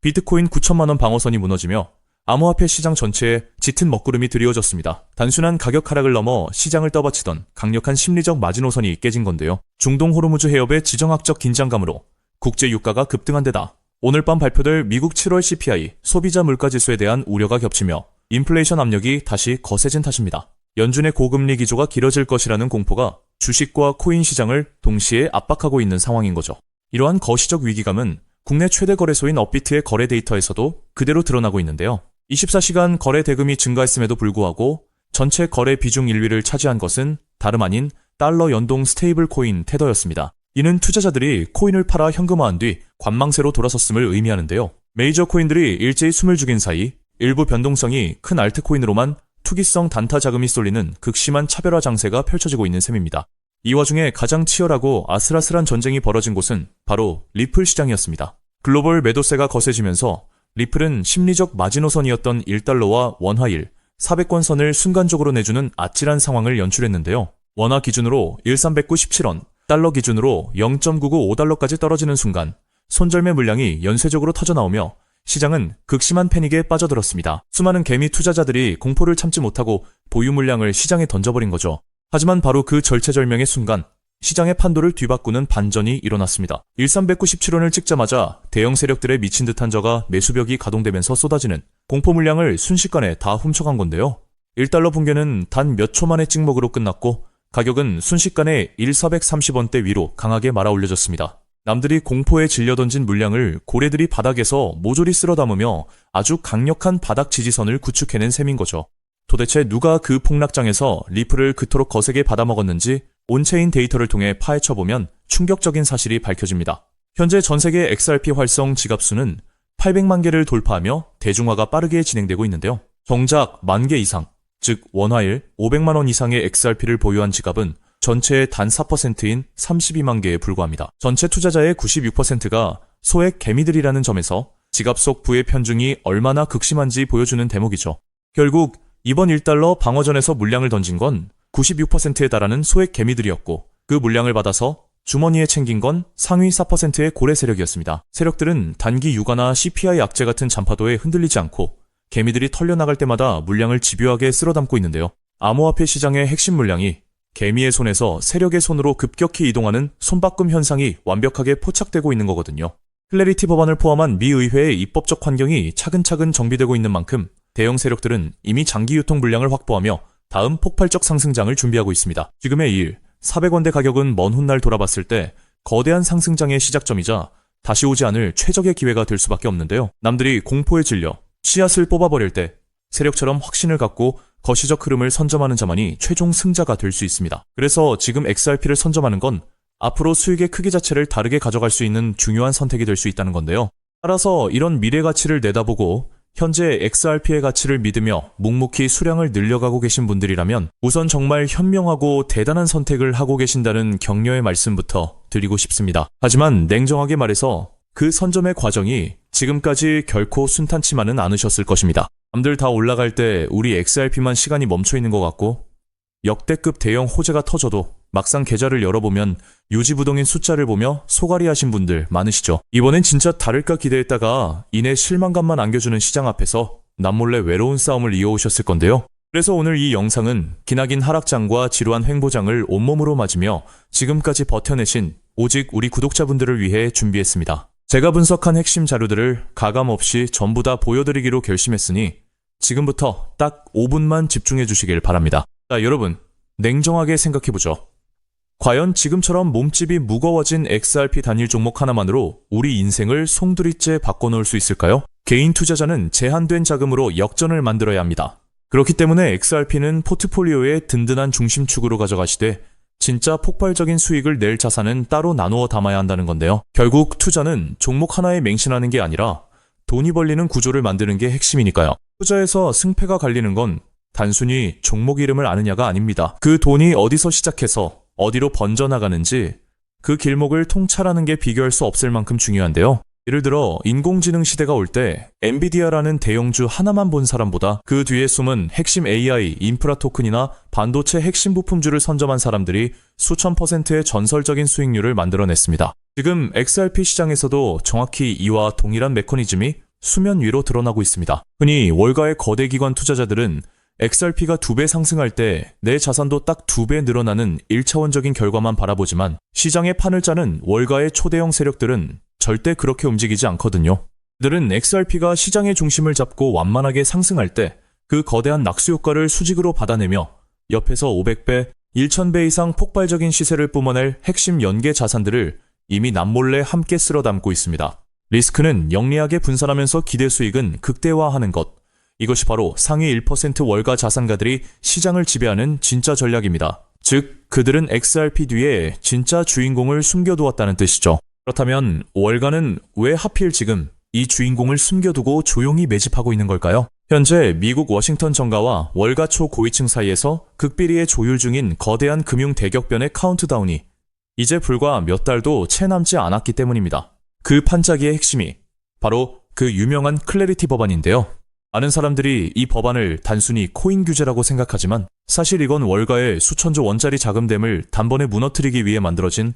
비트코인 9천만원 방어선이 무너지며 암호화폐 시장 전체에 짙은 먹구름이 드리워졌습니다. 단순한 가격 하락을 넘어 시장을 떠받치던 강력한 심리적 마지노선이 깨진 건데요. 중동 호르무즈 해협의 지정학적 긴장감으로 국제 유가가 급등한 데다 오늘 밤 발표될 미국 7월 CPI 소비자 물가지수에 대한 우려가 겹치며 인플레이션 압력이 다시 거세진 탓입니다. 연준의 고금리 기조가 길어질 것이라는 공포가 주식과 코인 시장을 동시에 압박하고 있는 상황인 거죠. 이러한 거시적 위기감은 국내 최대 거래소인 업비트의 거래 데이터에서도 그대로 드러나고 있는데요. 24시간 거래 대금이 증가했음에도 불구하고 전체 거래 비중 1위를 차지한 것은 다름 아닌 달러 연동 스테이블 코인 테더였습니다. 이는 투자자들이 코인을 팔아 현금화한 뒤 관망세로 돌아섰음을 의미하는데요. 메이저 코인들이 일제히 숨을 죽인 사이 일부 변동성이 큰 알트코인으로만 투기성 단타 자금이 쏠리는 극심한 차별화 장세가 펼쳐지고 있는 셈입니다. 이 와중에 가장 치열하고 아슬아슬한 전쟁이 벌어진 곳은 바로 리플 시장이었습니다. 글로벌 매도세가 거세지면서 리플은 심리적 마지노선이었던 1달러와 원화일 400권선을 순간적으로 내주는 아찔한 상황을 연출했는데요. 원화 기준으로 1397원, 달러 기준으로 0.995달러까지 떨어지는 순간 손절매 물량이 연쇄적으로 터져나오며 시장은 극심한 패닉에 빠져들었습니다. 수많은 개미 투자자들이 공포를 참지 못하고 보유 물량을 시장에 던져버린 거죠. 하지만 바로 그 절체절명의 순간 시장의 판도를 뒤바꾸는 반전이 일어났습니다. 1397원을 찍자마자 대형 세력들의 미친 듯한 저가 매수벽이 가동되면서 쏟아지는 공포 물량을 순식간에 다 훔쳐간 건데요. 1달러 붕괴는 단 몇 초 만의 찍먹으로 끝났고 가격은 순식간에 1,430원대 위로 강하게 말아올려졌습니다. 남들이 공포에 질려 던진 물량을 고래들이 바닥에서 모조리 쓸어 담으며 아주 강력한 바닥 지지선을 구축해낸 셈인 거죠. 도대체 누가 그 폭락장에서 리플을 그토록 거세게 받아먹었는지 온체인 데이터를 통해 파헤쳐보면 충격적인 사실이 밝혀집니다. 현재 전세계 XRP 활성 지갑수는 800만 개를 돌파하며 대중화가 빠르게 진행되고 있는데요. 정작 10,000개 이상, 즉 원화일 500만 원 이상의 XRP를 보유한 지갑은 전체의 단 4%인 32만 개에 불과합니다. 전체 투자자의 96%가 소액 개미들이라는 점에서 지갑 속 부의 편중이 얼마나 극심한지 보여주는 대목이죠. 결국 이번 1달러 방어전에서 물량을 던진 건 96%에 달하는 소액 개미들이었고 그 물량을 받아서 주머니에 챙긴 건 상위 4%의 고래 세력이었습니다. 세력들은 단기 유가나 CPI 악재 같은 잔파도에 흔들리지 않고 개미들이 털려나갈 때마다 물량을 집요하게 쓸어담고 있는데요. 암호화폐 시장의 핵심 물량이 개미의 손에서 세력의 손으로 급격히 이동하는 손바꿈 현상이 완벽하게 포착되고 있는 거거든요. 클래리티 법안을 포함한 미 의회의 입법적 환경이 차근차근 정비되고 있는 만큼 대형 세력들은 이미 장기 유통 물량을 확보하며 다음 폭발적 상승장을 준비하고 있습니다. 지금의 일, 400원대 가격은 먼 훗날 돌아봤을 때 거대한 상승장의 시작점이자 다시 오지 않을 최적의 기회가 될 수밖에 없는데요. 남들이 공포에 질려 씨앗을 뽑아버릴 때 세력처럼 확신을 갖고 거시적 흐름을 선점하는 자만이 최종 승자가 될 수 있습니다. 그래서 지금 XRP를 선점하는 건 앞으로 수익의 크기 자체를 다르게 가져갈 수 있는 중요한 선택이 될 수 있다는 건데요. 따라서 이런 미래 가치를 내다보고 현재 XRP의 가치를 믿으며 묵묵히 수량을 늘려가고 계신 분들이라면 우선 정말 현명하고 대단한 선택을 하고 계신다는 격려의 말씀부터 드리고 싶습니다. 하지만 냉정하게 말해서 그 선점의 과정이 지금까지 결코 순탄치만은 않으셨을 것입니다. 남들 다 올라갈 때 우리 XRP만 시간이 멈춰있는 것 같고 역대급 대형 호재가 터져도 막상 계좌를 열어보면 유지부동인 숫자를 보며 소갈이 하신 분들 많으시죠. 이번엔 진짜 다를까 기대했다가 이내 실망감만 안겨주는 시장 앞에서 남몰래 외로운 싸움을 이어오셨을 건데요. 그래서 오늘 이 영상은 기나긴 하락장과 지루한 횡보장을 온몸으로 맞으며 지금까지 버텨내신 오직 우리 구독자분들을 위해 준비했습니다. 제가 분석한 핵심 자료들을 가감없이 전부 다 보여드리기로 결심했으니 지금부터 딱 5분만 집중해 주시길 바랍니다. 자, 여러분, 냉정하게 생각해보죠. 과연 지금처럼 몸집이 무거워진 XRP 단일 종목 하나만으로 우리 인생을 송두리째 바꿔놓을 수 있을까요? 개인 투자자는 제한된 자금으로 역전을 만들어야 합니다. 그렇기 때문에 XRP는 포트폴리오의 든든한 중심축으로 가져가시되 진짜 폭발적인 수익을 낼 자산은 따로 나누어 담아야 한다는 건데요. 결국 투자는 종목 하나에 맹신하는 게 아니라 돈이 벌리는 구조를 만드는 게 핵심이니까요. 투자에서 승패가 갈리는 건 단순히 종목 이름을 아느냐가 아닙니다. 그 돈이 어디서 시작해서 어디로 번져나가는지 그 길목을 통찰하는 게 비교할 수 없을 만큼 중요한데요. 예를 들어 인공지능 시대가 올 때 엔비디아라는 대형주 하나만 본 사람보다 그 뒤에 숨은 핵심 AI, 인프라 토큰이나 반도체 핵심 부품주를 선점한 사람들이 수천 %의 전설적인 수익률을 만들어냈습니다. 지금 XRP 시장에서도 정확히 이와 동일한 메커니즘이 수면 위로 드러나고 있습니다. 흔히 월가의 거대 기관 투자자들은 XRP가 2배 상승할 때 내 자산도 딱 2배 늘어나는 1차원적인 결과만 바라보지만 시장의 판을 짜는 월가의 초대형 세력들은 절대 그렇게 움직이지 않거든요. 그들은 XRP가 시장의 중심을 잡고 완만하게 상승할 때 그 거대한 낙수 효과를 수직으로 받아내며 옆에서 500배, 1000배 이상 폭발적인 시세를 뿜어낼 핵심 연계 자산들을 이미 남몰래 함께 쓸어 담고 있습니다. 리스크는 영리하게 분산하면서 기대 수익은 극대화하는 것. 이것이 바로 상위 1% 월가 자산가들이 시장을 지배하는 진짜 전략입니다. 즉, 그들은 XRP 뒤에 진짜 주인공을 숨겨두었다는 뜻이죠. 그렇다면 월가는 왜 하필 지금 이 주인공을 숨겨두고 조용히 매집하고 있는 걸까요? 현재 미국 워싱턴 정가와 월가 초 고위층 사이에서 극비리에 조율 중인 거대한 금융 대격변의 카운트다운이 이제 불과 몇 달도 채 남지 않았기 때문입니다. 그 판짜기의 핵심이 바로 그 유명한 클래리티 법안인데요. 많은 사람들이 이 법안을 단순히 코인 규제라고 생각하지만 사실 이건 월가의 수천조 원짜리 자금댐을 단번에 무너뜨리기 위해 만들어진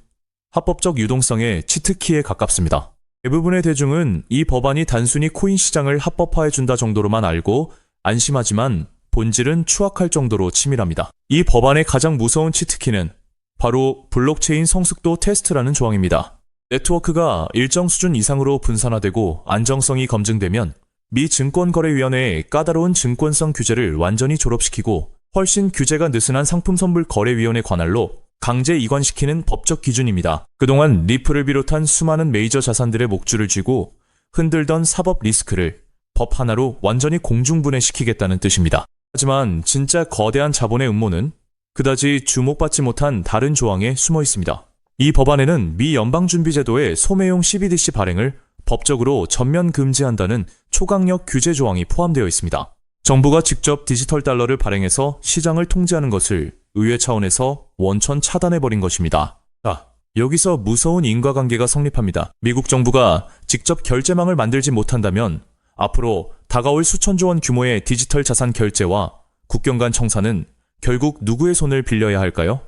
합법적 유동성의 치트키에 가깝습니다. 대부분의 대중은 이 법안이 단순히 코인 시장을 합법화해준다 정도로만 알고 안심하지만 본질은 추악할 정도로 치밀합니다. 이 법안의 가장 무서운 치트키는 바로 블록체인 성숙도 테스트라는 조항입니다. 네트워크가 일정 수준 이상으로 분산화되고 안정성이 검증되면 미 증권거래위원회의 까다로운 증권성 규제를 완전히 졸업시키고 훨씬 규제가 느슨한 상품선불거래위원회 관할로 강제 이관시키는 법적 기준입니다. 그동안 리플을 비롯한 수많은 메이저 자산들의 목줄을 쥐고 흔들던 사법 리스크를 법 하나로 완전히 공중분해시키겠다는 뜻입니다. 하지만 진짜 거대한 자본의 음모는 그다지 주목받지 못한 다른 조항에 숨어 있습니다. 이 법안에는 미 연방준비제도의 소매용 CBDC 발행을 법적으로 전면 금지한다는 초강력 규제 조항이 포함되어 있습니다. 정부가 직접 디지털 달러를 발행해서 시장을 통제하는 것을 의회 차원에서 원천 차단해버린 것입니다. 자, 여기서 무서운 인과관계가 성립합니다. 미국 정부가 직접 결제망을 만들지 못한다면 앞으로 다가올 수천조 원 규모의 디지털 자산 결제와 국경 간 청산은 결국 누구의 손을 빌려야 할까요?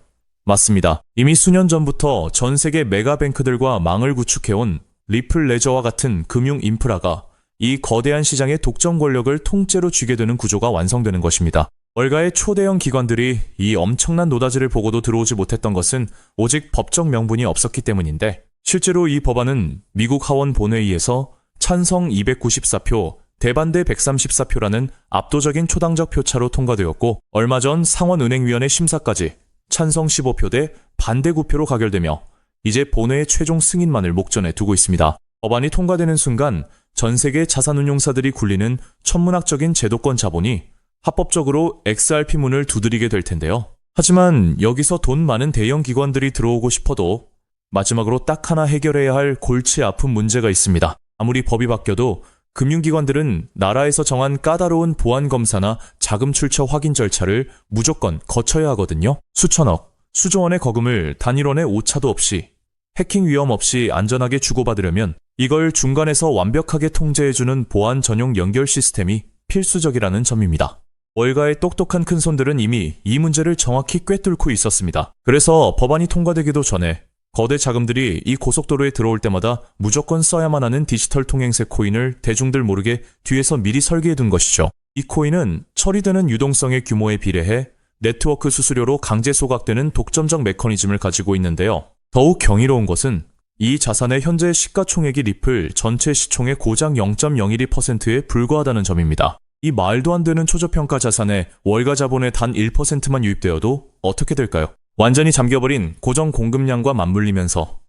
맞습니다. 이미 수년 전부터 전 세계 메가뱅크들과 망을 구축해온 리플 레저와 같은 금융 인프라가 이 거대한 시장의 독점 권력을 통째로 쥐게 되는 구조가 완성되는 것입니다. 월가의 초대형 기관들이 이 엄청난 노다지를 보고도 들어오지 못했던 것은 오직 법적 명분이 없었기 때문인데 실제로 이 법안은 미국 하원 본회의에서 찬성 294표, 대반대 134표라는 압도적인 초당적 표차로 통과되었고 얼마 전 상원은행위원회 심사까지 찬성 15표 대 반대 9표로 가결되며 이제 본회의 최종 승인만을 목전에 두고 있습니다. 법안이 통과되는 순간 전 세계 자산운용사들이 굴리는 천문학적인 제도권 자본이 합법적으로 XRP 문을 두드리게 될 텐데요. 하지만 여기서 돈 많은 대형 기관들이 들어오고 싶어도 마지막으로 딱 하나 해결해야 할 골치 아픈 문제가 있습니다. 아무리 법이 바뀌어도 금융기관들은 나라에서 정한 까다로운 보안검사나 자금 출처 확인 절차를 무조건 거쳐야 하거든요. 수천억, 수조 원의 거금을 단일원의 오차도 없이 해킹 위험 없이 안전하게 주고받으려면 이걸 중간에서 완벽하게 통제해주는 보안 전용 연결 시스템이 필수적이라는 점입니다. 월가의 똑똑한 큰손들은 이미 이 문제를 정확히 꿰뚫고 있었습니다. 그래서 법안이 통과되기도 전에 거대 자금들이 이 고속도로에 들어올 때마다 무조건 써야만 하는 디지털 통행세 코인을 대중들 모르게 뒤에서 미리 설계해둔 것이죠. 이 코인은 처리되는 유동성의 규모에 비례해 네트워크 수수료로 강제 소각되는 독점적 메커니즘을 가지고 있는데요. 더욱 경이로운 것은 이 자산의 현재 시가총액이 리플 전체 시총의 고작 0.012%에 불과하다는 점입니다. 이 말도 안 되는 초저평가 자산에 월가 자본의 단 1%만 유입되어도 어떻게 될까요? 완전히 잠겨버린 고정 공급량과 맞물리면서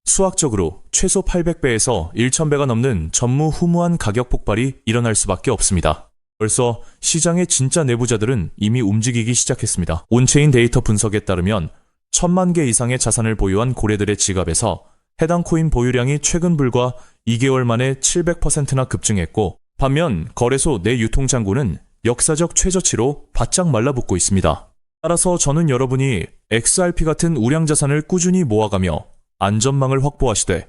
수학적으로 최소 800배에서 1000배가 넘는 전무후무한 가격 폭발이 일어날 수밖에 없습니다. 벌써 시장의 진짜 내부자들은 이미 움직이기 시작했습니다. 온체인 데이터 분석에 따르면 1000만 개 이상의 자산을 보유한 고래들의 지갑에서 해당 코인 보유량이 최근 불과 2개월 만에 700%나 급증했고 반면 거래소 내 유통장고는 역사적 최저치로 바짝 말라붙고 있습니다. 따라서 저는 여러분이 XRP 같은 우량 자산을 꾸준히 모아가며 안전망을 확보하시되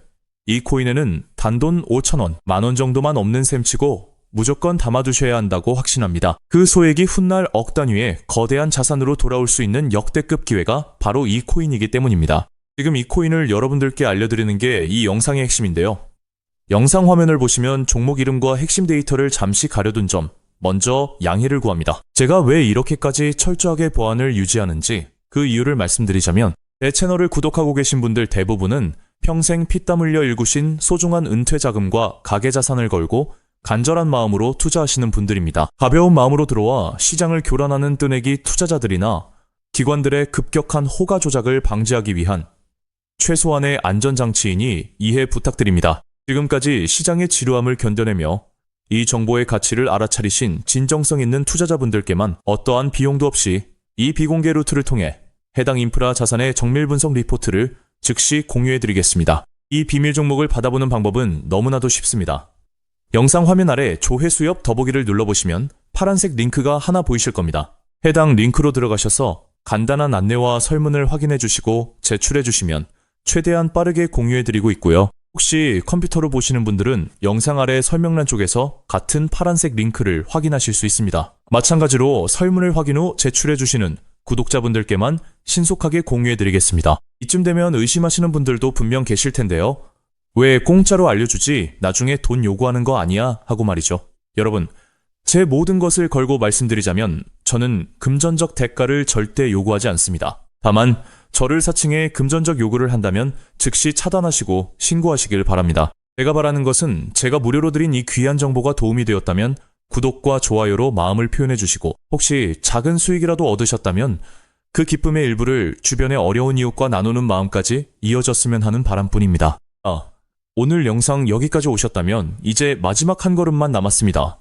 이 코인에는 단돈 5,000원, 만원 정도만 없는 셈치고 무조건 담아두셔야 한다고 확신합니다. 그 소액이 훗날 억 단위의 거대한 자산으로 돌아올 수 있는 역대급 기회가 바로 이 코인이기 때문입니다. 지금 이 코인을 여러분들께 알려드리는 게 이 영상의 핵심인데요. 영상 화면을 보시면 종목 이름과 핵심 데이터를 잠시 가려둔 점, 먼저 양해를 구합니다. 제가 왜 이렇게까지 철저하게 보안을 유지하는지 그 이유를 말씀드리자면 제 채널을 구독하고 계신 분들 대부분은 평생 피땀 흘려 일구신 소중한 은퇴 자금과 가계 자산을 걸고 간절한 마음으로 투자하시는 분들입니다. 가벼운 마음으로 들어와 시장을 교란하는 뜨내기 투자자들이나 기관들의 급격한 호가 조작을 방지하기 위한 최소한의 안전장치이니 이해 부탁드립니다. 지금까지 시장의 지루함을 견뎌내며 이 정보의 가치를 알아차리신 진정성 있는 투자자분들께만 어떠한 비용도 없이 이 비공개 루트를 통해 해당 인프라 자산의 정밀 분석 리포트를 즉시 공유해드리겠습니다. 이 비밀 종목을 받아보는 방법은 너무나도 쉽습니다. 영상 화면 아래 조회수 옆 더보기를 눌러보시면 파란색 링크가 하나 보이실 겁니다. 해당 링크로 들어가셔서 간단한 안내와 설문을 확인해 주시고 제출해 주시면 최대한 빠르게 공유해드리고 있고요. 혹시 컴퓨터로 보시는 분들은 영상 아래 설명란 쪽에서 같은 파란색 링크를 확인하실 수 있습니다. 마찬가지로 설문을 확인 후 제출해 주시는 구독자분들께만 신속하게 공유해드리겠습니다. 이쯤 되면 의심하시는 분들도 분명 계실 텐데요. 왜 공짜로 알려주지 나중에 돈 요구하는 거 아니야? 하고 말이죠. 여러분, 제 모든 것을 걸고 말씀드리자면 저는 금전적 대가를 절대 요구하지 않습니다. 다만 저를 사칭해 금전적 요구를 한다면 즉시 차단하시고 신고하시길 바랍니다. 제가 바라는 것은 제가 무료로 드린 이 귀한 정보가 도움이 되었다면 구독과 좋아요로 마음을 표현해 주시고 혹시 작은 수익이라도 얻으셨다면 그 기쁨의 일부를 주변의 어려운 이웃과 나누는 마음까지 이어졌으면 하는 바람뿐입니다. 오늘 영상 여기까지 오셨다면 이제 마지막 한 걸음만 남았습니다.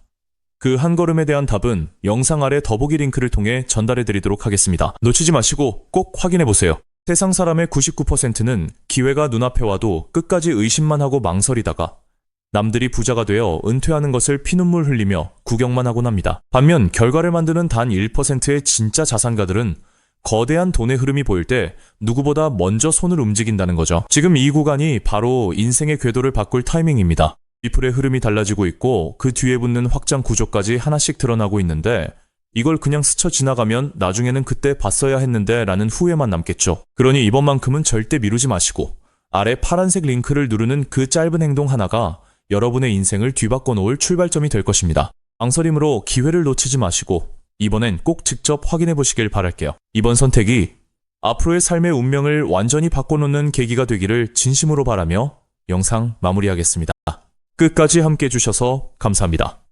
그 한 걸음에 대한 답은 영상 아래 더보기 링크를 통해 전달해 드리도록 하겠습니다. 놓치지 마시고 꼭 확인해 보세요. 세상 사람의 99%는 기회가 눈앞에 와도 끝까지 의심만 하고 망설이다가 남들이 부자가 되어 은퇴하는 것을 피눈물 흘리며 구경만 하곤 합니다. 반면 결과를 만드는 단 1%의 진짜 자산가들은 거대한 돈의 흐름이 보일 때 누구보다 먼저 손을 움직인다는 거죠. 지금 이 구간이 바로 인생의 궤도를 바꿀 타이밍입니다. 리플의 흐름이 달라지고 있고 그 뒤에 붙는 확장 구조까지 하나씩 드러나고 있는데 이걸 그냥 스쳐 지나가면 나중에는 그때 봤어야 했는데 라는 후회만 남겠죠. 그러니 이번만큼은 절대 미루지 마시고 아래 파란색 링크를 누르는 그 짧은 행동 하나가 여러분의 인생을 뒤바꿔 놓을 출발점이 될 것입니다. 망설임으로 기회를 놓치지 마시고 이번엔 꼭 직접 확인해 보시길 바랄게요. 이번 선택이 앞으로의 삶의 운명을 완전히 바꿔놓는 계기가 되기를 진심으로 바라며 영상 마무리하겠습니다. 끝까지 함께 해주셔서 감사합니다.